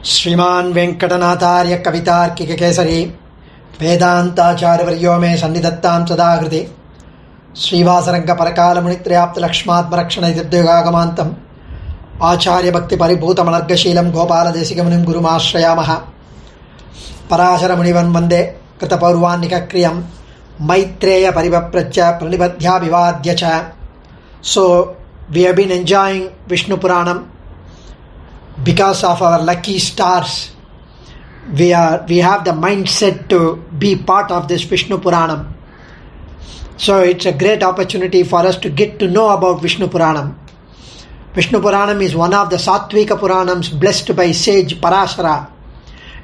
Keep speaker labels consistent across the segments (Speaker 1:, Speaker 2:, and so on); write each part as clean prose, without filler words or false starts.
Speaker 1: श्रीमान वेंकटनाथार्य कवितार्किक केसरी वेदांताचार्यवर्यो मे सन्निधत्तां सदाकृते श्रीवासरंग परकाल मुनित्रयाप्त लक्ष्मात्मरक्षण दिव्यगागमान्तम् आचार्य भक्ति परिभूतमनर्गशीलं गोपालदेशिकमुनिं गुरुमाश्रयामः। पराशर मुनिवन् वन्दे कृतपौर्वान्निकक्रियं मैत्रेय परिवप्रच्य प्रणिबध्याभिवाद्य च. So we have been enjoying Vishnu Puranam because of our lucky stars. We have the mindset to be part of this Vishnu Puranam. So it's a great opportunity for us to get to know about Vishnu Puranam. Vishnu Puranam is one of the Sattvika Puranams blessed by sage Parashara.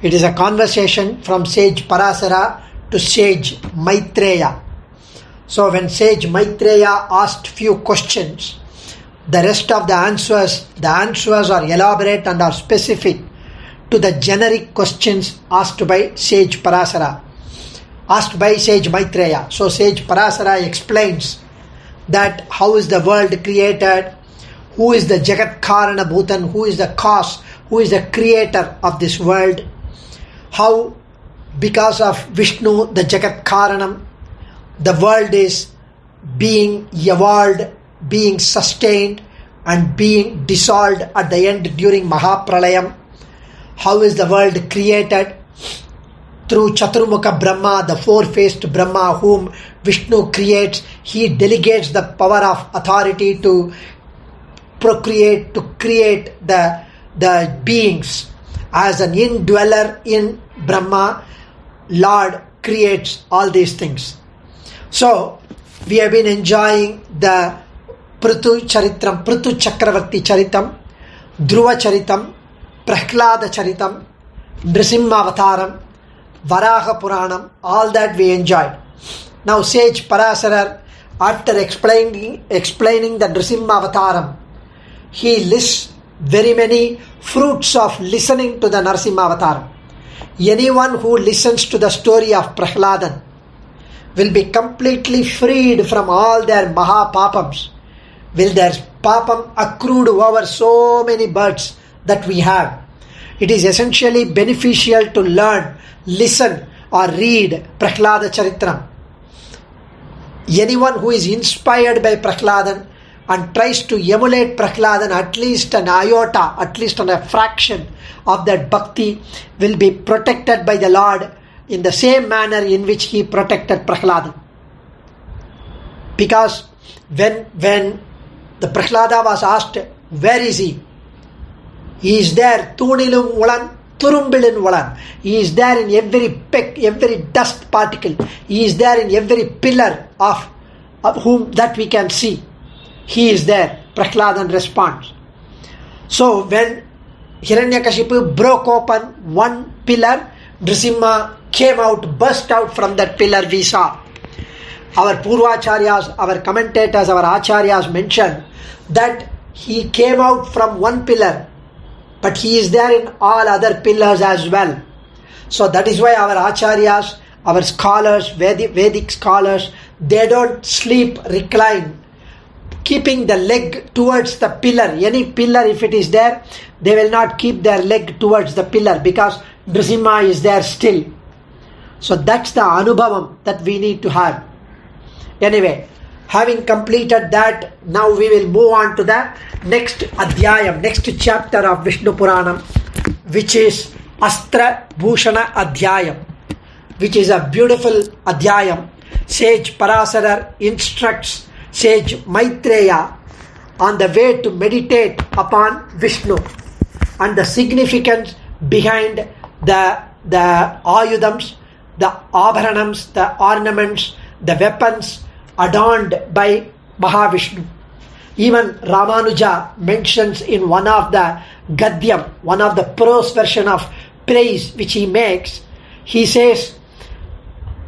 Speaker 1: It is a conversation from sage Parashara to sage Maitreya. So when sage Maitreya asked few questions, the rest of the answers are elaborate and are specific to the generic questions asked by sage Parashara, asked by sage Maitreya. So sage Parashara explains that how is the world created, who is the Jagat Karana Bhutan, who is the cause, who is the creator of this world, how because of Vishnu, the Jagat Karanam, the world is being evolved, being sustained and being dissolved at the end during Mahapralayam. How is the world created? Through Chaturmukha Brahma, the four-faced Brahma whom Vishnu creates. He delegates the power of authority to procreate, to create the beings. As an indweller in Brahma, Lord creates all these things. So we have been enjoying the Prithu Charitram, Prithu Chakravarti Charitam, Dhruva Charitam, Prahlada Charitam, Nrisimhavataram, Varaha Puranam, all that we enjoyed. Now sage Parashara, after explaining the Nrisimhavataram, he lists very many fruits of listening to the Nrisimhavataram. Anyone who listens to the story of Prahladan will be completely freed from all their Mahapapams. Will their Papam accrued over so many births that we have. It is essentially beneficial to learn, listen or read Prahlada Charitram. Anyone who is inspired by Prahladan and tries to emulate Prahladan at least an iota, at least on a fraction of that bhakti will be protected by the Lord in the same manner in which he protected Prahladan. Because when the Prahlada was asked, where is he? He is there, Thunilum Ulan, Turumbilin Ulan. He is there in every peck, every dust particle. He is there in every pillar of whom that we can see. He is there. Prahladan responds. So when Hiranyakashipu broke open one pillar, Nrisimha came out, burst out from that pillar we saw. Our Purvacharyas, our commentators, our Acharyas mentioned that he came out from one pillar, but he is there in all other pillars as well. So that is why our Acharyas, our scholars, Vedic scholars, they don't sleep, recline, keeping the leg towards the pillar. Any pillar, if it is there, they will not keep their leg towards the pillar because Nrisimha is there still. So that's the anubhavam that we need to have. Anyway, having completed that, now we will move on to the next adhyayam, next chapter of Vishnu Puranam, which is Astra Bhushana Adhyayam, which is a beautiful adhyayam. Sage Parashara instructs sage Maitreya on the way to meditate upon Vishnu and the significance behind the ayudams, the abharanams, the ornaments, the weapons adorned by Mahavishnu. Even Ramanuja mentions in one of the Gadyam, one of the prose version of praise which he makes, he says,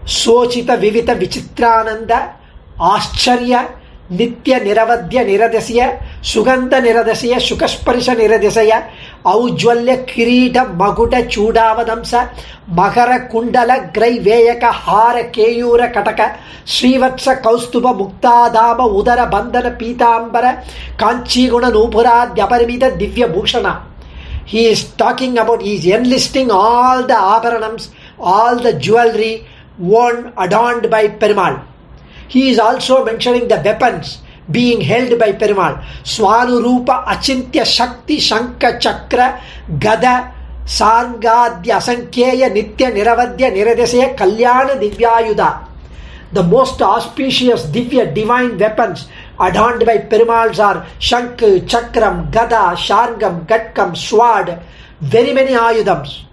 Speaker 1: Sochita Vivita Vichitrananda Ascharya Nitya Niravadya Niradasya Sugandha Niradasya Shukasparisha Niradasya Aujwalya Kirita Maguda Chudavadamsa Makara Kundala Grai Veyaka Hara Keyura Kataka Srivatsa Kaustuba Muktadama Udara Bandana Pitambara Kanchi Guna Nupura Dyaparimita Divya Bhushana. he is talking about, he is enlisting all the abharanams, all the jewelry worn, adorned by Perumal. He is also mentioning the weapons being held by Perumal. Swanurupa Achintya Shakti Shanka Chakra Gada Sangadya Asankyeya Nitya Niravadya Niradesaya Kalyana Divyayuda. The most auspicious Divya divine weapons adorned by Perumals are Shank, Chakram, Gada, Shargam, Gatkam, Sword, very many Ayudams.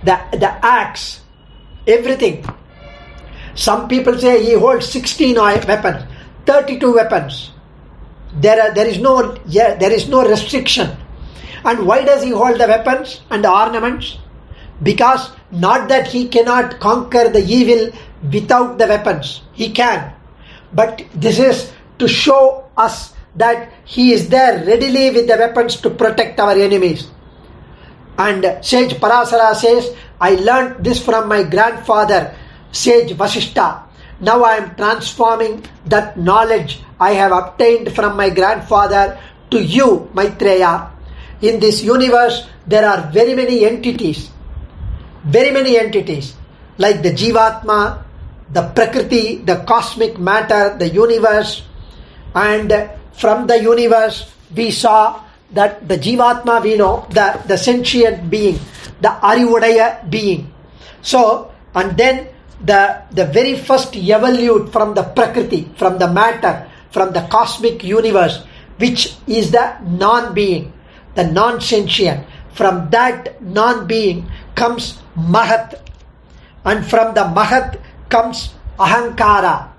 Speaker 1: The axe, everything. Some people say he holds 16 weapons, 32 weapons. There is no restriction. And why does he hold the weapons and the ornaments? Because not that he cannot conquer the evil without the weapons. He can. But this is to show us that he is there readily with the weapons to protect our enemies. And sage Parasara says, I learnt this from my grandfather, sage Vasishta. Now I am transforming that knowledge I have obtained from my grandfather to you, Maitreya. In this universe, there are very many entities, like the Jeevathma, the Prakriti, the cosmic matter, the universe. And from the universe, we saw that the Jeevathma, we know, the sentient being, the Arivudaya being. So, and then the very first evolute from the Prakriti, from the matter, from the cosmic universe, which is the non-being, the non-sentient. From that non-being comes Mahat, and from the Mahat comes Ahankara.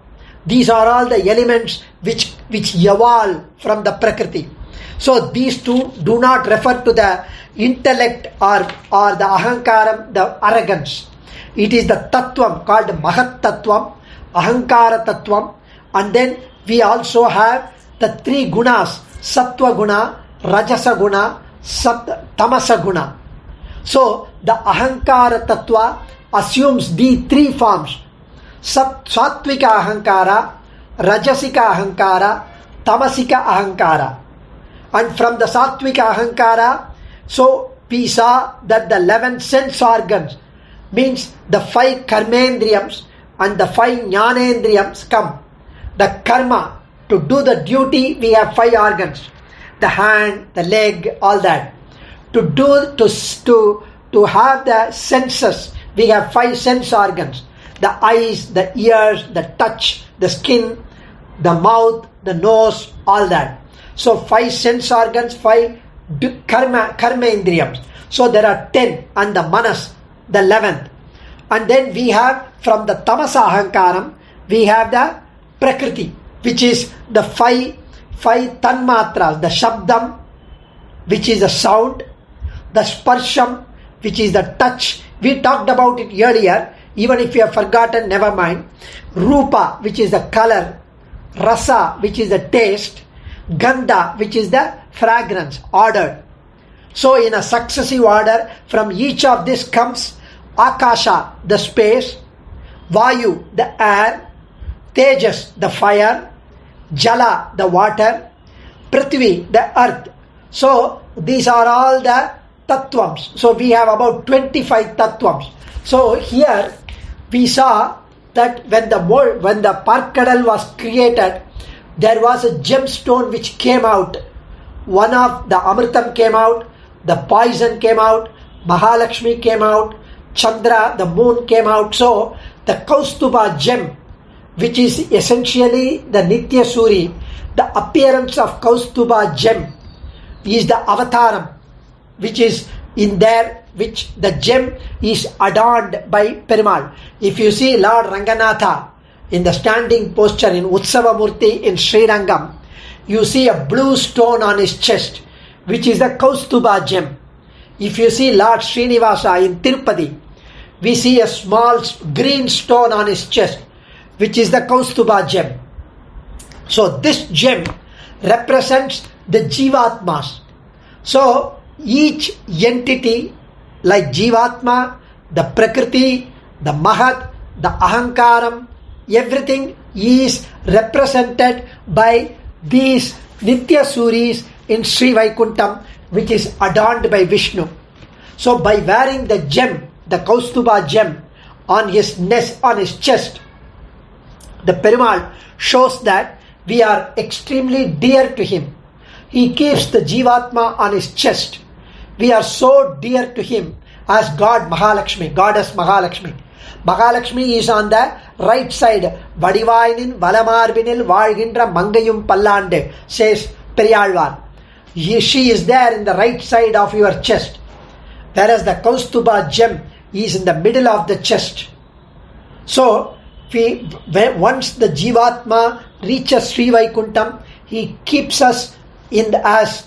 Speaker 1: These are all the elements which evolve from the Prakriti. So these two do not refer to the intellect or the Ahankaram, the arrogance. It is the Tattvam called Mahat Tattvam, Ahankara Tattvam, and then we also have the three gunas, Sattva Guna, Rajasa Guna, Tamasa Guna. So the Ahankara Tattva assumes the three forms: Sattvika Ahankara, Rajasika Ahankara, Tamasika Ahankara. And from the Sattvika Ahankara, so we saw that the 11 sense organs, means the 5 karmendriyams and the 5 jnanendriyams come. The karma, to do the duty, we have 5 organs. The hand, the leg, all that. To have the senses, we have 5 sense organs. The eyes, the ears, the touch, the skin, the mouth, the nose, all that. So 5 sense organs, 5 karma indriyams. So there are 10, and the manas, the 11th. And then we have from the tamasa ahankaram, we have the prakriti, which is the 5 tanmatras, the shabdam, which is the sound, the sparsham, which is the touch. We talked about it earlier. Even if you have forgotten, never mind. Rupa, which is the color. Rasa, which is the taste. Gandha, which is the fragrance, ordered. So in a successive order, from each of this comes Akasha, the space. Vayu, the air. Tejas, the fire. Jala, the water. Prithvi, the earth. So these are all the tattvams. So we have about 25 tattvams. So here we saw that when the Parkadal was created, there was a gemstone which came out. One of the Amritam came out, the poison came out, Mahalakshmi came out, Chandra, the moon came out. So the Kaustuba gem, which is essentially the Nitya Suri, the appearance of Kaustuba gem is the avataram, which is in there, which the gem is adorned by Perumal. If you see Lord Ranganatha in the standing posture in Utsava Murti in Srirangam, you see a blue stone on his chest, which is the Kaustuba gem. If you see Lord Srinivasa in Tirupati, we see a small green stone on his chest, which is the Kaustuba gem. So this gem represents the Jeevatmas. So each entity like Jeevatma, the Prakriti, the Mahat, the Ahankaram, everything is represented by these Nitya Suris in Sri Vaikuntham, which is adorned by Vishnu. So by wearing the gem, the Kaustuba gem on his chest, the Perumal shows that we are extremely dear to him. He keeps the Jeevathma on his chest. We are so dear to him as God Mahalakshmi, Goddess Mahalakshmi. Mahalakshmi is on the right side. Vadivainin Valamarvinil Valgindra Mangayum Pallande, says Periyalvar. She is there in the right side of your chest. Whereas the Kaustuba gem is in the middle of the chest. So, once the Jeevatma reaches Sri Vaikuntham, he keeps us as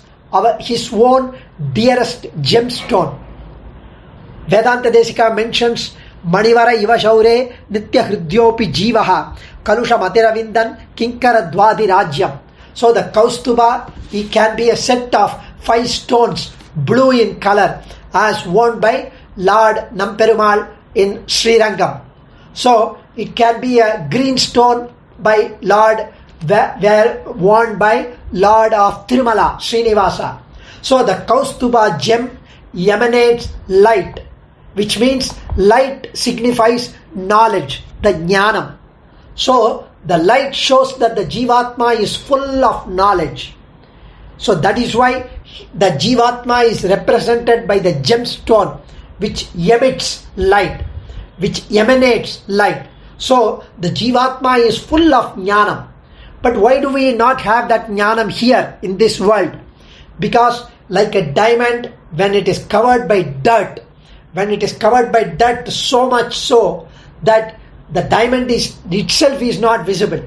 Speaker 1: his own dearest gemstone. Vedanta Desika mentions Manivara Iva Shaure Nitya Hridyopi Jivaha Kalusha Matiravindan Kinkara Dwadi Rajyam. So the Kaustuba, he can be a set of 5 stones, blue in color, as worn by Lord Namperumal in Srirangam. So it can be a green stone by Lord, where worn by Lord of Tirumala, Srinivasa. So the Kaustuba gem emanates light, which means light signifies knowledge, the jnanam. So the light shows that the Jeevatma is full of knowledge. So that is why the Jeevatma is represented by the gemstone, which emits light, which emanates light. So the Jeevatma is full of jnanam. But why do we not have that jnanam here in this world? Because like a diamond, when it is covered by dirt, so much so that the diamond itself is not visible,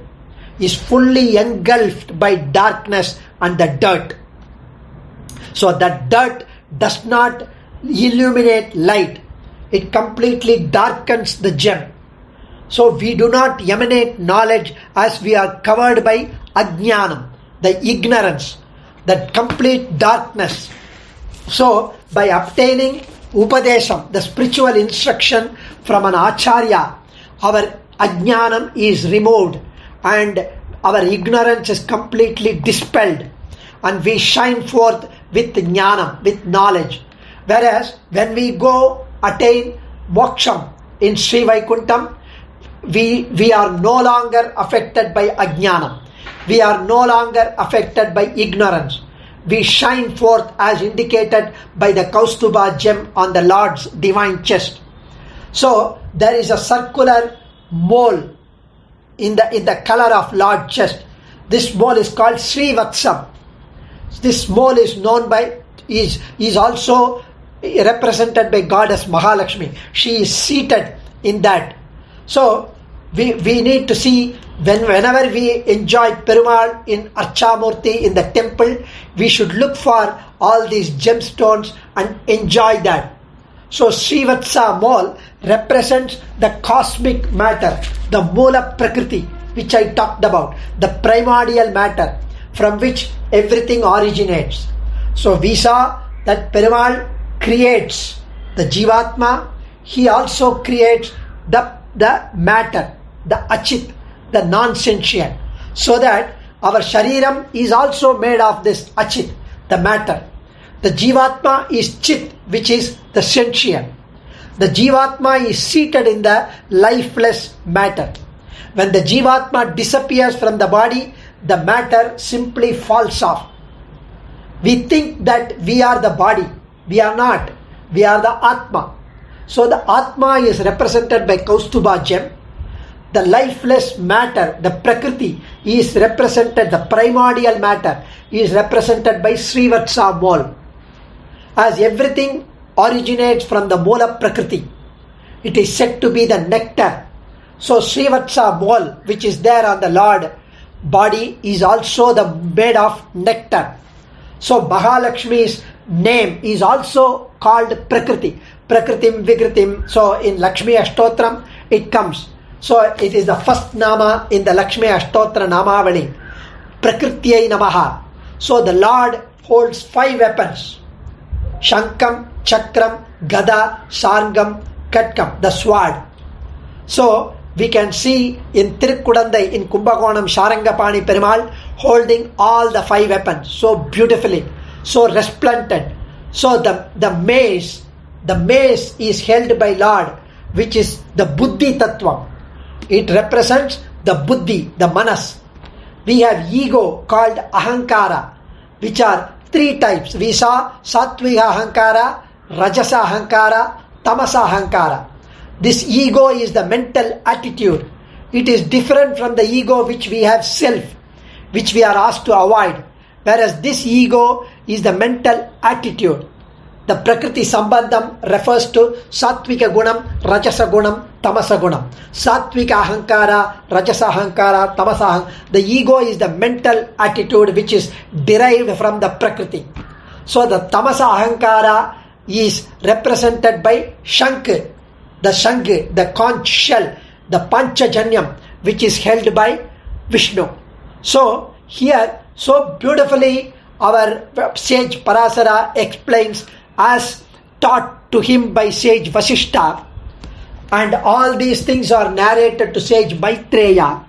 Speaker 1: is fully engulfed by darkness and the dirt. So that dirt does not illuminate light. It completely darkens the gem. So we do not emanate knowledge as we are covered by ajnanam, the ignorance, that complete darkness. So by obtaining upadesham, the spiritual instruction from an acharya, our ajnanam is removed and our ignorance is completely dispelled, and we shine forth with jnanam, with knowledge. Whereas when we go attain moksham in Sri Vaikuntham, we are no longer affected by ajnanam. We are no longer affected by ignorance. We shine forth as indicated by the Kaustuba gem on the Lord's divine chest. So there is a circular mole in the color of Lord's chest. This mole is called Srivatsam. This mole is also represented by Goddess Mahalakshmi. She is seated in that. So we need to see whenever we enjoy Perumal in Archamurti in the temple, we should look for all these gemstones and enjoy that. So Srivatsa mole represents the cosmic matter, the Mula Prakriti, which I talked about, the primordial matter from which everything originates. So we saw that Perumal creates the Jeevatma. He also creates the matter, the achit, the non-sentient, so that our shariram is also made of this achit, the matter. The Jeevatma is chit, which is the sentient. The Jeevatma is seated in the lifeless matter. When the Jeevatma disappears from the body, the matter simply falls off. We think that we are the body. We are not. We are the Atma. So the Atma is represented by Kaustuba gem. The lifeless matter, the Prakriti, is represented, the primordial matter is represented by Srivatsa mole. As everything originates from the Mula Prakriti, it is said to be the nectar. So Srivatsa mole, which is there on the Lord body, is also made of nectar. So Mahalakshmi's name is also called Prakriti. Prakritim Vikritim. So in Lakshmi Ashtotram it comes. So it is the first nama in the Lakshmi Ashtotra Namavali. Prakrityai Namaha. So the Lord holds 5 weapons. Shankam, Chakram, Gada, Sargam, Katkam, the sword. So we can see in Tirukudandai, in Kumbakonam, Sharangapani Perumal holding all the 5 weapons so beautifully, so resplendent. So the mace the mace is held by Lord, which is the Buddhi Tattva. It represents the Buddhi, the Manas. We have ego called Ahankara, which are three types. We saw Sattvika Ahankara, Rajasa Ahankara, Tamasa Ahankara. This ego is the mental attitude. It is different from the ego which we have self, which we are asked to avoid. Whereas this ego is the mental attitude. The Prakriti Sambandham refers to Sattvika Gunam, Rajasa Gunam, Tamasa Gunam. Sattvika Ahankara, Rajasa Ahankara, Tamasa Ahankara. The ego is the mental attitude which is derived from the Prakriti. So the Tamasa Ahankara is represented by Shank, the conch shell, the Panchajanyam, which is held by Vishnu. So here, so beautifully, our sage Parasara explains as taught to him by sage Vasishta, and all these things are narrated to sage Maitreya,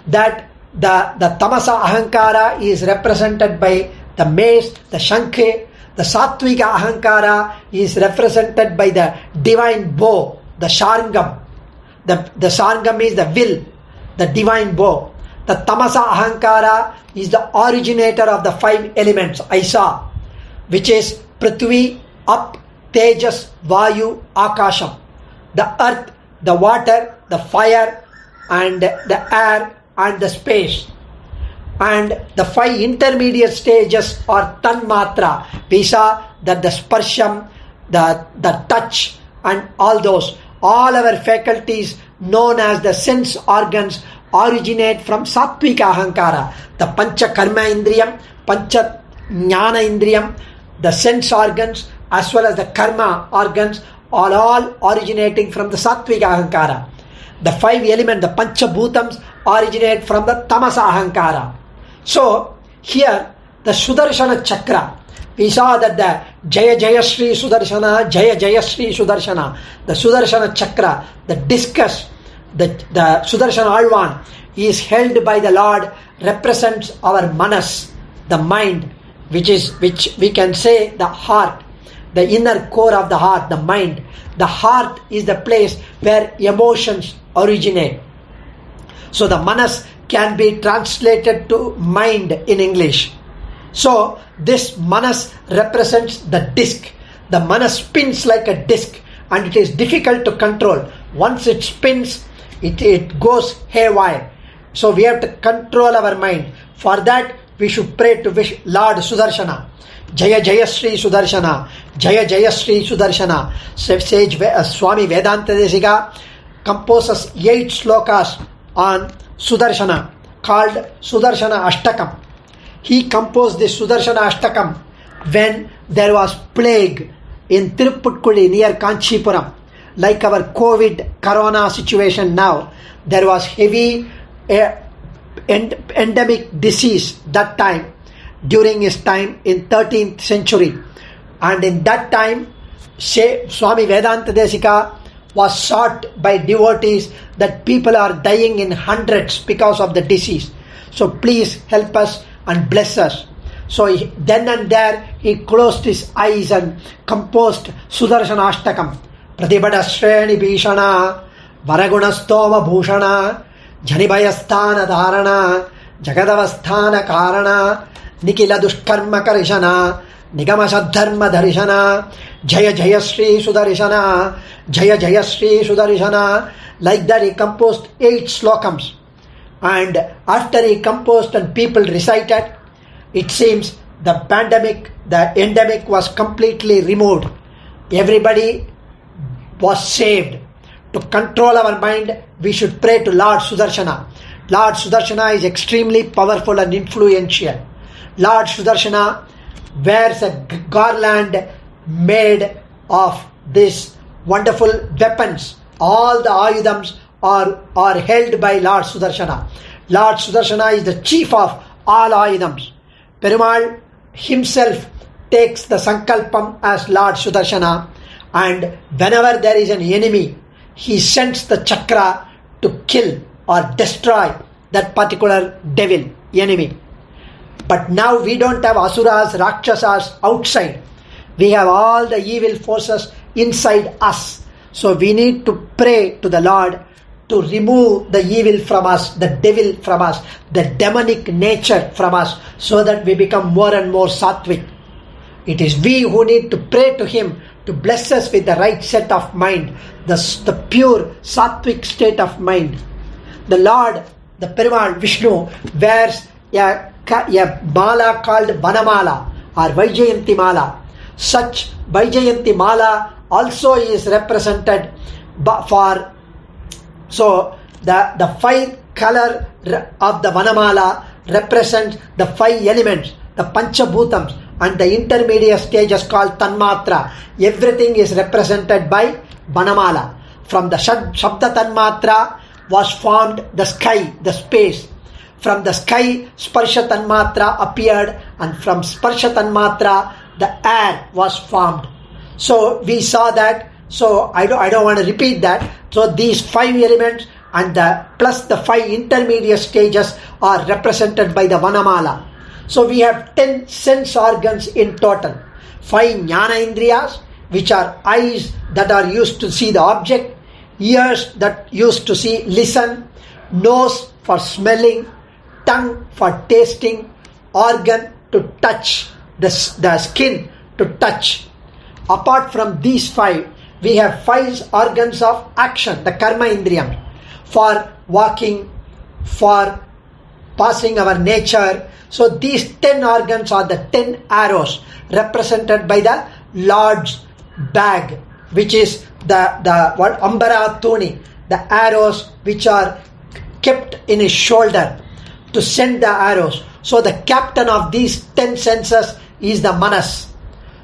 Speaker 1: that the Tamasa Ahankara is represented by the mace, the Shankhe. The Sattvika Ahankara is represented by the divine bow, the Sharngam. The Sharngam is the will, the divine bow. The Tamasa Ahankara is the originator of the five elements I saw, which is Prithvi, Up, Tejas, Vayu, Akasham. The earth, the water, the fire, and the air, and the space. And the five intermediate stages are Tanmatra. We saw that the Sparsham, the touch, and all those. All our faculties known as the sense organs originate from Sattvika Ahankara. The Pancha Karma Indriyam, Pancha Jnana Indriyam, the sense organs as well as the karma organs are all originating from the Sattvika Ahankara. The five elements, the Pancha Bhutams, originate from the Tamasa Ahankara. So here the Sudarshana Chakra, we saw that the Jaya Jaya Shri Sudarshana, Jaya Jaya Shri Sudarshana, the Sudarshana Chakra, the discus, the Sudarshana Alvan is held by the Lord, represents our Manas, the mind, which we can say the heart, the inner core of the heart, the mind. The heart is the place where emotions originate. So the Manas can be translated to mind in English. So this Manas represents the disc. The Manas spins like a disc and it is difficult to control. Once it spins, it goes haywire. So we have to control our mind. For that we should pray to Lord Sudarshana. Jaya Jaya Shri Sudarshana, Jaya Jaya Shri Sudarshana. Sage Swami Vedanta Desika composes 8 slokas on Sudarshana called Sudarshana Ashtakam. He composed this Sudarshana Ashtakam when there was plague in Tiruppukkudy near Kanchipuram. Like our COVID corona situation now, there was heavy endemic disease that time, during his time in 13th century. And in that time, Swami Vedanta Desika was sought by devotees that people are dying in hundreds because of the disease. So please help us and bless us. So then and there he closed his eyes and composed Sudarshana Ashtakam. Pratibhada Shreni Bhishana, Varagunastoma Bhushana, Janibhayasthana Dharana, Jagadavasthana Karana, Nikila Dushkarma Karishana, Nigama Sadharma Dharishana, Jaya Jaya Shri Sudarshana, Jaya Jaya Shri Sudarshana. Like that he composed 8 slokams. And after he composed and people recited, it seems the endemic was completely removed. Everybody was saved. To control our mind, we should pray to Lord Sudarshana. Lord Sudarshana is extremely powerful and influential. Lord Sudarshana wears a garland made of these wonderful weapons. All the ayudams are held by Lord Sudarshana. Lord Sudarshana is the chief of all ayudams. Perumal himself takes the sankalpam as Lord Sudarshana, and whenever there is an enemy, he sends the chakra to kill or destroy that particular devil, enemy. But now we don't have asuras, rakshasas outside. We have all the evil forces inside us. So we need to pray to the Lord to remove the evil from us, the devil from us, the demonic nature from us, so that we become more and more sattvic. It is we who need to pray to Him to bless us with the right set of mind, the pure sattvic state of mind. The Lord, the Perumal Vishnu, wears a mala called Vanamala or Vaijayanti Mala. Such Vaijayanti Mala also is represented for, so the 5 color of the Vanamala represents the 5 elements, the Panchabhutams, and the intermediate stages called Tanmatra. Everything is represented by Vanamala. From the Shabda Tanmatra was formed the sky, the space. From the sky, Sparsha Tanmatra appeared, and from Sparsha Tanmatra, the air was formed. So we saw that. So I don't want to repeat that. So these 5 elements and plus the 5 intermediate stages are represented by the Vanamala. So we have 10 sense organs in total. 5 Jnana Indriyas, which are eyes that are used to see the object, ears that used to listen, nose for smelling, tongue for tasting, organ to touch, the skin to touch. Apart from these 5, we have 5 organs of action, the Karma Indriyam, for walking, for passing our nature. So these 10 organs are the 10 arrows represented by the Lord's bag, which is the what Ambara Tuni, the arrows which are kept in his shoulder to send the arrows. So the captain of these 10 senses is the Manas.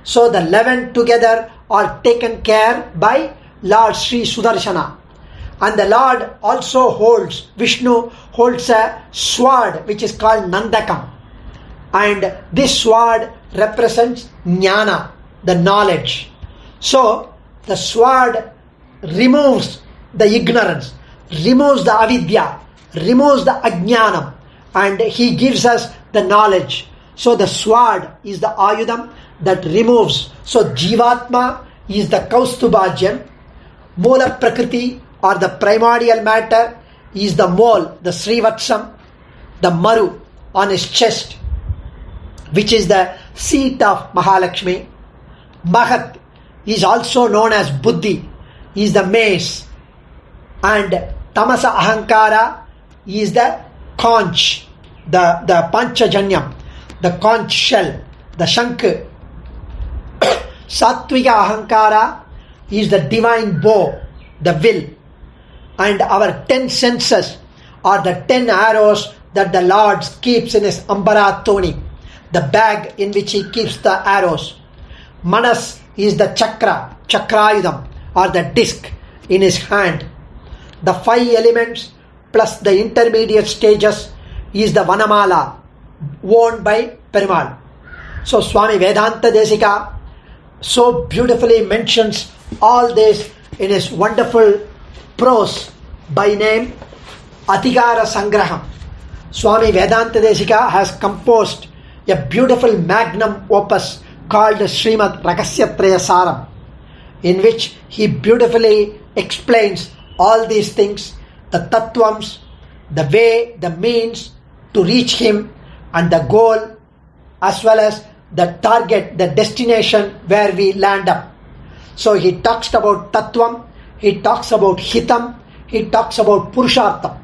Speaker 1: So the 11 together are taken care by Lord Sri Sudarshana. And the Lord also holds, Vishnu holds a sword which is called Nandakam. And this sword represents Jnana, the knowledge. So the sword removes the ignorance, removes the avidya, removes the ajnanam, and He gives us the knowledge. So the sword is the ayudam that removes. So Jeevathma is the Kaustubhajam, Mula Prakriti or the primordial matter is the mole, the Srivatsam, the Maru on his chest, which is the seat of Mahalakshmi. Mahat is also known as Buddhi, is the mace, and Tamasa Ahankara is the conch, the Panchajanyam, the conch shell, the Shankh. Sattvika Ahankara is the divine bow, the will. And our 10 senses are the 10 arrows that the Lord keeps in his Ambara Toni, the bag in which he keeps the arrows. Manas is the chakra, chakrayudam, or the disc in his hand. The 5 elements plus the intermediate stages is the Vanamala, worn by Perumal. So Swami Vedanta Desika so beautifully mentions all this in his wonderful prose by name Adhikara Sangraham. Swami Vedanta Desika has composed a beautiful magnum opus called Srimad Rahasyatraya Saram, in which he beautifully explains all these things, the tattvams, the way, the means to reach him, and the goal, as well as the target, the destination where we land up. So he talks about tattvam, he talks about hitam, he talks about purushartham,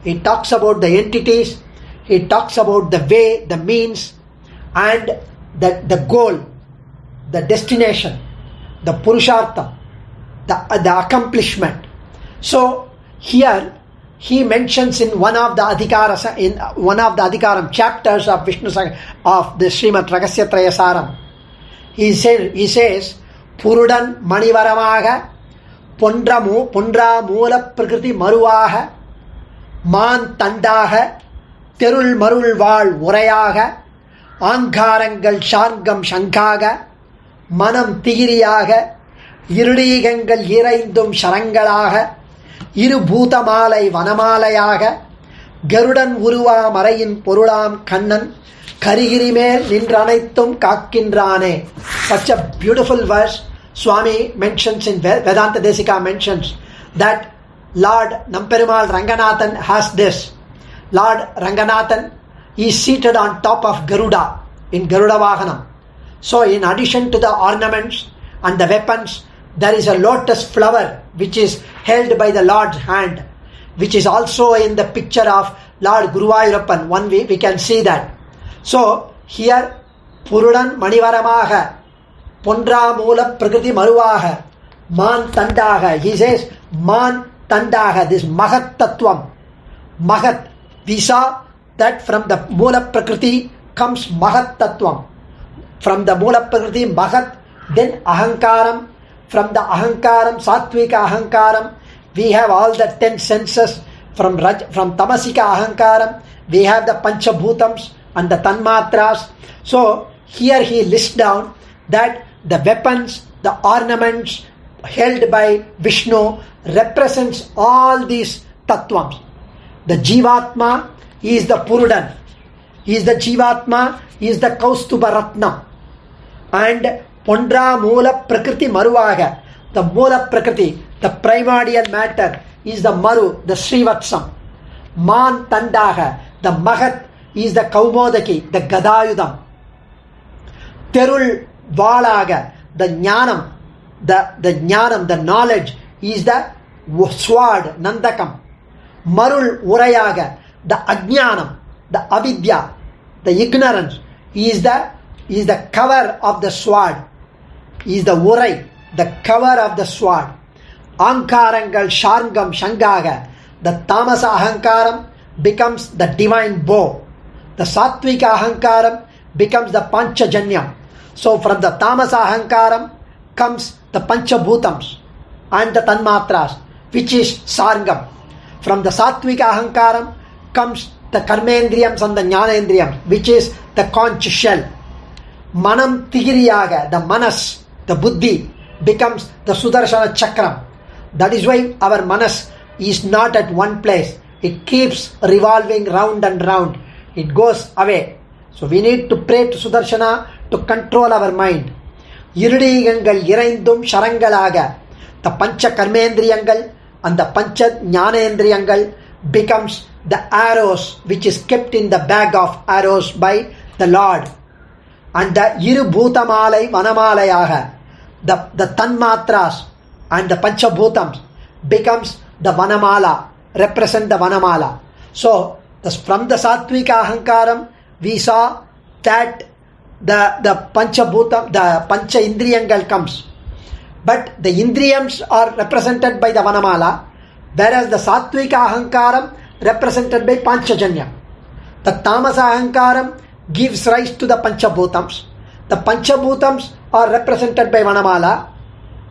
Speaker 1: he talks about the entities, he talks about the way, the means, and the goal, the destination, the purushartham, the accomplishment. So here he mentions in one of the Adhikaram chapters of Vishnu of the Srimad Rahasyatraya Saram, he says Purudan Manivaramaga Pundra Mula Prakriti Maruaha Man Tandaha Terul Marul Val Urayaga Ankarangal Shangam Shankaga Manam Tigiriyaga Irudigangal Iraindum Sharangalaga Irubhuta Vanamalayaga Garudan Uruva Marayin Purulam Kannan Karigiri Mel Nindranaithum Kakindrane. Such a beautiful verse. Swami mentions in Vedanta Desika mentions that Lord Namperumal Ranganathan has this. Lord Ranganathan is seated on top of Garuda in Garuda Vahanam. So in addition to the ornaments and the weapons, there is a lotus flower which is held by the Lord's hand, which is also in the picture of Lord Guruvayurappan. One way we can see that. So here Purudan Manivaramaha Pondra Mula Prakriti Maruvaha Man Tandaha. He says Man Tandaha, this Mahat Tattvam. Mahat. We saw that from the Mula Prakriti comes Mahat Tattvam. From the Mula Prakriti Mahat, then Ahankaram. From the Ahankaram, Sattvika Ahankaram, we have all the 10 senses. From Tamasika Ahankaram, we have the Panchabhutams and the Tanmatras. So here he lists down that the weapons, the ornaments held by Vishnu represents all these tattvams. The Jeevathma is the Purudan. He is the Jeevathma, he is the Kaustuba Ratna. And Pondra Mula Prakriti Maruvaga, the Mula Prakriti, the primordial matter, is the Maru, the Srivatsam. Man Tandaha, the Mahat, is the Kaumodaki, the Gadayudam. Terul Valaga, the Jnanam, the Jnanam, the knowledge, is the Sword, Nandakam. Marul Urayaga, the Ajnanam, the Avidya, the ignorance, is the cover of the sword. Is the Urai, the cover of the sword. Ankarangal Sharngam Shangaga, the Tamasa Ahankaram becomes the divine bow. The Sattvika Ahankaram becomes the Panchajanyam. So from the Tamasa Ahankaram comes the Panchabhutams and the Tanmatras, which is Sarngam. From the Sattvika Ahankaram comes the Karmendriyams and the Jnanendriyams, which is the conch shell. Manam Tigiriyaga, the Manas, the Buddhi, becomes the Sudarshana Chakram. That is why our Manas is not at one place. It keeps revolving round and round. It goes away. So we need to pray to Sudarshana to control our mind. Irudiyangal Iraindum Sharangalaga, the Pancha Karmendriyangal and the Pancha Jnanendriyangal becomes the arrows which is kept in the bag of arrows by the Lord. And the Irubhutamalai Vanamalayaha, the Tanmatras and the Panchabhutams becomes the Vanamala, represent the Vanamala. So from the Sattvika Ahankaram we saw that the Panchabhutam, the Pancha Indriyangal comes. But the Indriyams are represented by the Vanamala, whereas the Sattvika Ahankaram represented by Panchajanya. The Tamasa Ahankaram gives rise to the Panchabhutams. The Panchabhutams are represented by Vanamala.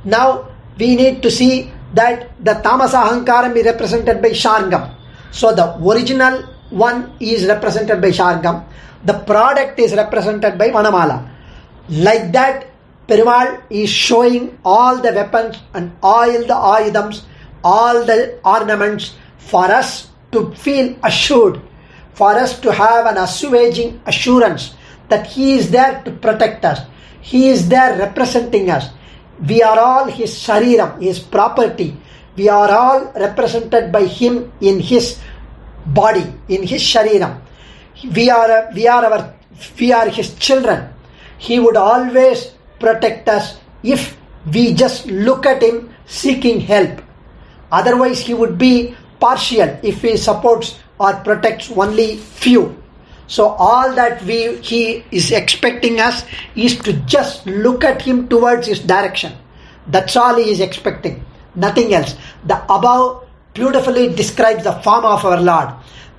Speaker 1: Now we need to see that the Tamasa Ahankaram is represented by Sharngam. So the original one is represented by Sharngam. The product is represented by Vanamala. Like that, Perumal is showing all the weapons and all the ayudams, all the ornaments for us to feel assured, for us to have an assuaging assurance that He is there to protect us. He is there representing us. We are all His Shariram, His property. We are all represented by Him in His body, in His Shariram. We are His children. He would always protect us if we just look at Him seeking help. Otherwise, He would be partial if He supports or protects only few. So all that He is expecting us is to just look at Him towards His direction. That's all He is expecting, nothing else. The above beautifully describes the form of our Lord.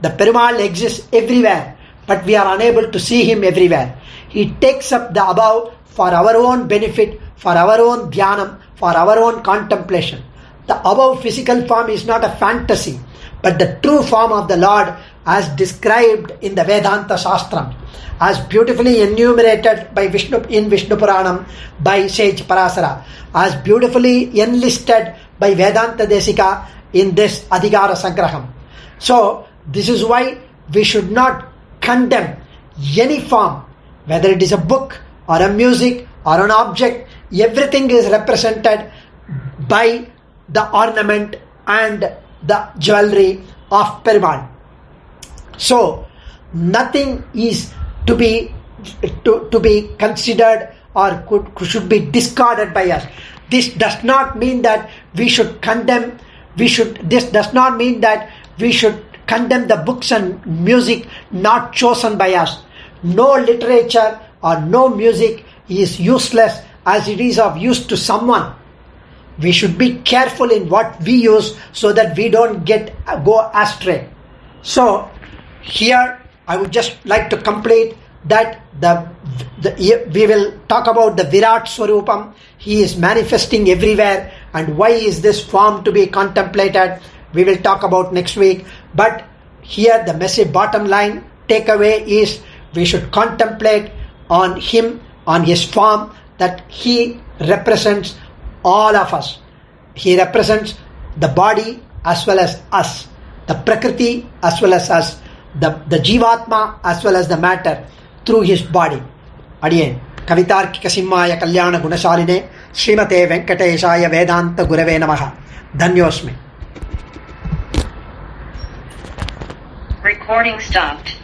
Speaker 1: The Perumal exists everywhere, but we are unable to see Him everywhere. He takes up the above for our own benefit, for our own dhyanam, for our own contemplation. The above physical form is not a fantasy, but the true form of the Lord as described in the Vedanta Shastram, as beautifully enumerated by Vishnu Puranam by sage Parasara, as beautifully enlisted by Vedanta Desika in this Adhikara Sangraham. So this is why we should not condemn any form, whether it is a book or a music or an object, everything is represented by the ornament and the jewelry of Perumal. So nothing is to be considered or should be discarded by us. This does not mean that we should condemn. This does not mean that we should condemn the books and music not chosen by us. No literature or no music is useless as it is of use to someone. We should be careful in what we use so that we don't go astray. So here I would just like to complete that we will talk about the Virat Swarupam. He is manifesting everywhere, and why is this form to be contemplated? We will talk about next week. But here the message, bottom line takeaway is we should contemplate on him, on his form, that he represents all of us. He represents the body as well as us, the Prakriti as well as us, the Jeevathma as well as the matter through his body. Adiyen Kavitarkika Simhaya Kalyana Gunashaline Srimate Venkateshaya Vedanta Gurave Namaha. Dhanyosmi.
Speaker 2: Recording stopped.